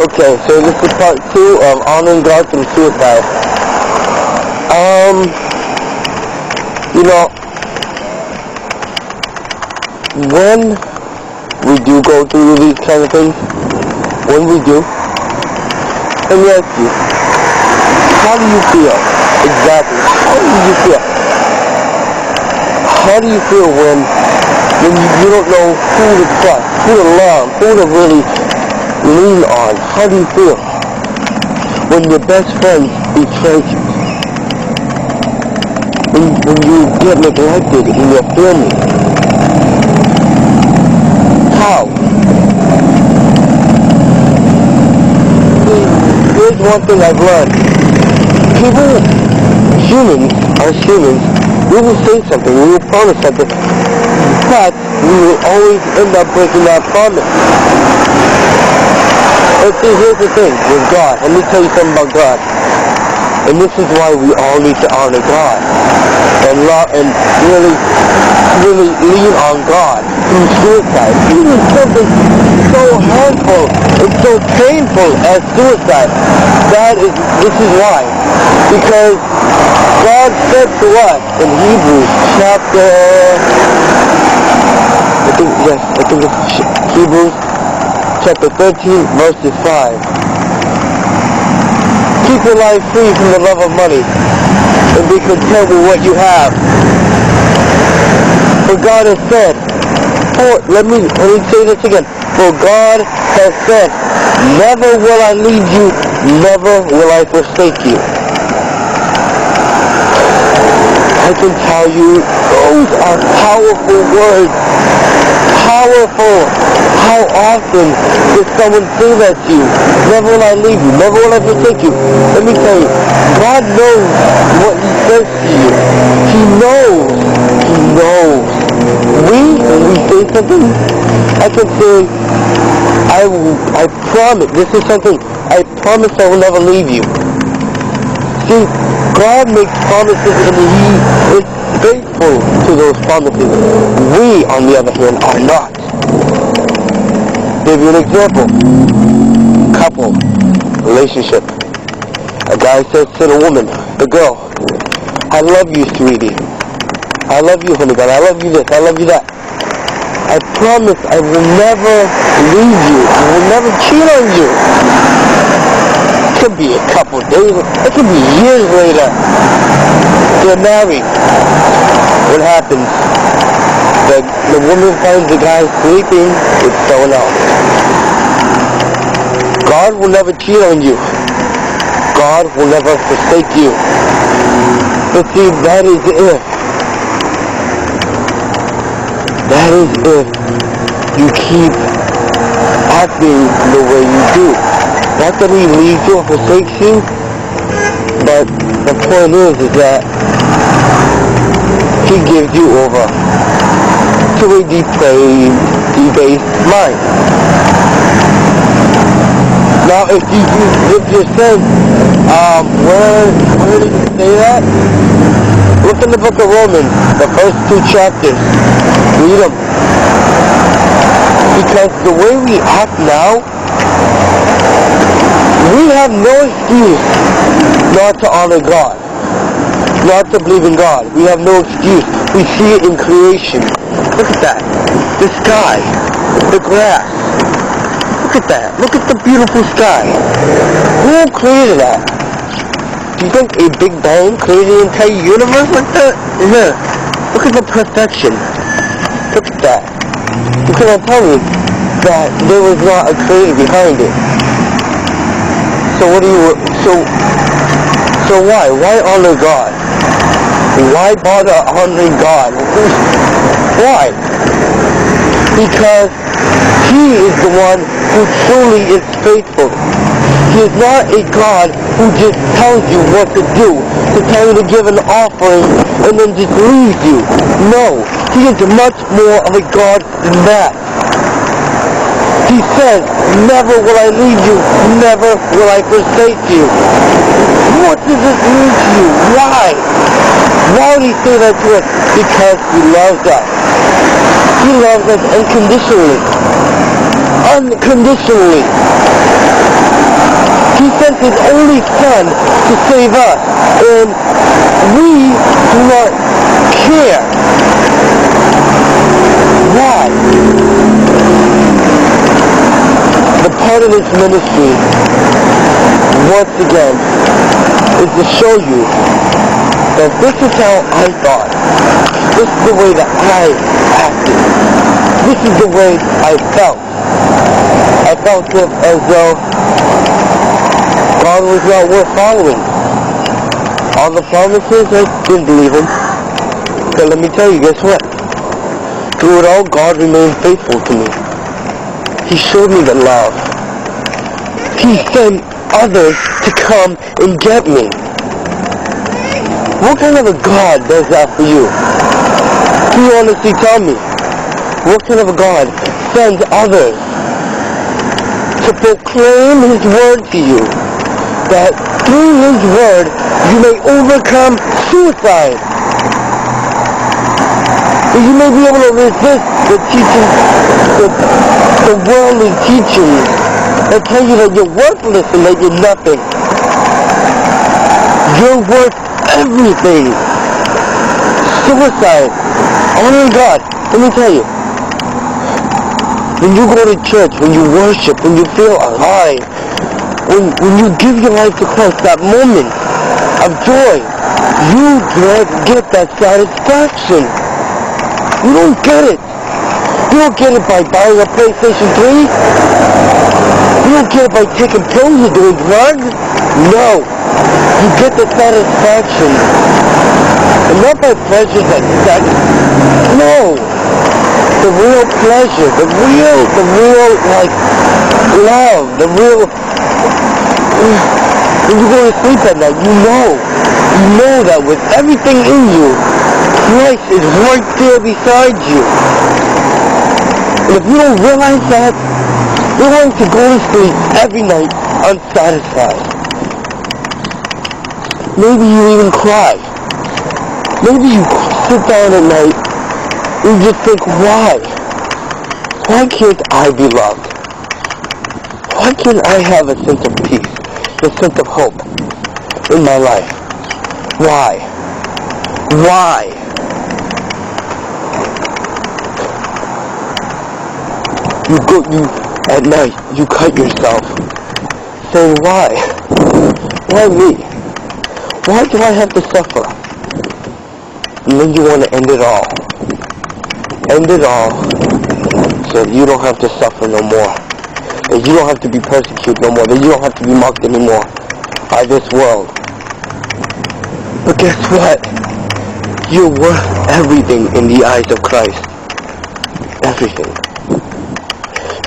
Okay, so this is part 2 of honoring God through suicide. You know, when we do go through these kind of things, when we do, let me ask you, how do you feel? Exactly. How do you feel? How do you feel when you don't know who to trust, who to love, who to really lean on? How do you feel when your best friend betrays you? When you get neglected in your family? How? See, here's one thing I've learned. Humans, we will say something, we will promise something, but we will always end up breaking that promise. And see, here's the thing with God. Let me tell you something about God. And this is why we all need to honor God and love and really lean on God through suicide. Even something so harmful and so painful as suicide. This is why. Because God said to us in Hebrews chapter, I think it's Hebrews chapter 13, verses 5. Keep your life free from the love of money and be content with what you have. For God has said, let me say this again. For God has said, never will I leave you, never will I forsake you. I can tell you, those are powerful words. Powerful. How often does someone say that to you? Never will I leave you. Never will I forsake you. Let me tell you, God knows what He says to you. He knows. He knows. When we say something, I can say, I promise, this is something, I promise I will never leave you. See, God makes promises and He is faithful to those promises. We, on the other hand, are not. Give you an example. Couple, relationship. A guy says to the woman, the girl, I love you, sweetie. I love you, honey bun. I love you this. I love you that. I promise I will never leave you. I will never cheat on you. It could be a couple days. It could be years later. They're married. What happens? The woman finds the guy sleeping with someone else. God will never cheat on you. God will never forsake you. But see, that is if you keep acting the way you do. Not that He leaves you or forsakes you, but the point is that He gives you over to a depraved, debased mind. Now, if you said, where did you say that? Look in the book of Romans, the first 2 chapters. Read them. Because the way we act now, we have no excuse not to honor God, not to believe in God. We have no excuse. We see it in creation. Look at that. The sky. The grass. Look at that. Look at the beautiful sky. Who created that? Do you think a Big Bang created the entire universe like that? Yeah. Look at the perfection. Look at that. You cannot tell me that there was not a creator behind it. So why? Why honor God? Why bother honoring God? Why? Because He is the one who truly is faithful. He is not a God who just tells you what to do, to tell you to give an offering and then just leaves you. No, He is much more of a God than that. He says, never will I leave you, never will I forsake you. What does this mean to you? Why? Why would He say that to us? Because He loves us. He loves us unconditionally. unconditionally. He sent his only son to save us, and we do not care. Why? The part of this ministry, once again, is to show you that this is how I thought. This is the way that I acted. This is the way I felt. I felt as though God was not worth following. All the promises, I didn't believe him. But let me tell you, guess what? Through it all, God remained faithful to me. He showed me the love. He sent others to come and get me. What kind of a God does that for you? Can you honestly tell me? What kind of a God sends others to proclaim his word to you? That through his word, you may overcome suicide. That you may be able to resist the teachings, the worldly teachings that tell you that you're worthless and that you're nothing. You're worth everything. Suicide. Honor God. Let me tell you. When you go to church, when you worship, when you feel alive, when you give your life to Christ, that moment of joy, you get that satisfaction. You don't get it. You don't get it by buying a PlayStation 3. You don't get it by taking pills or doing drugs. No. You get the satisfaction. And not by pleasures like sex. No. The real pleasure. The real, like, love. The real... When you go to sleep at night, you know that with everything in you, Christ is right there beside you. And if you don't realize that, you're going to go to sleep every night unsatisfied. Maybe you even cry. Maybe you sit down at night and you just think, why? Why can't I be loved? Why can't I have a sense of peace, a sense of hope in my life? Why? Why? At night, you cut yourself, saying, why? Why me? Why do I have to suffer? And then you want to end it all. End it all so that you don't have to suffer no more. That you don't have to be persecuted no more. That you don't have to be mocked anymore by this world. But guess what? You're worth everything in the eyes of Christ. Everything.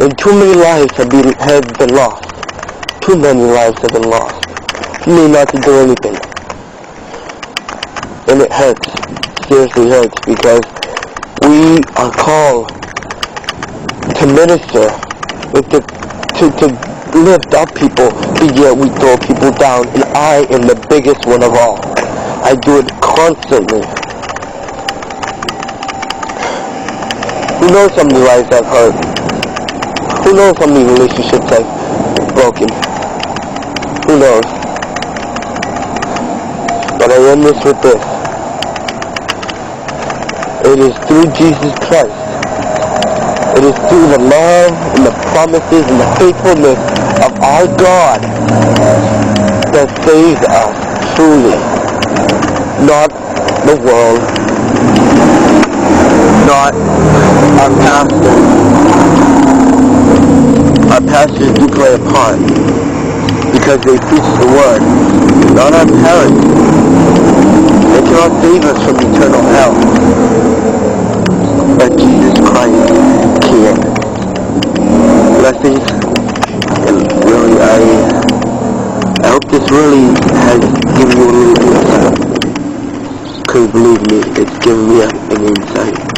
And too many lives have been lost. Too many lives have been lost. You need not to do anything. And it hurts. Seriously hurts, because we are called to minister, to lift up people, but yet we throw people down. And I am the biggest one of all. I do it constantly. Who knows how many lives I've hurt? Who knows how many relationships I've broken? Who knows? But I end this with this. It is through Jesus Christ. It is through the love and the promises and the faithfulness of our God that saves us truly. Not the world. Not our pastor. Our pastors do play a part because they preach the word. Not our parents. They cannot save us from eternal hell. But Jesus Christ can. Blessings. And really, I hope this really has given you a little insight. Because believe me, it's given me an insight.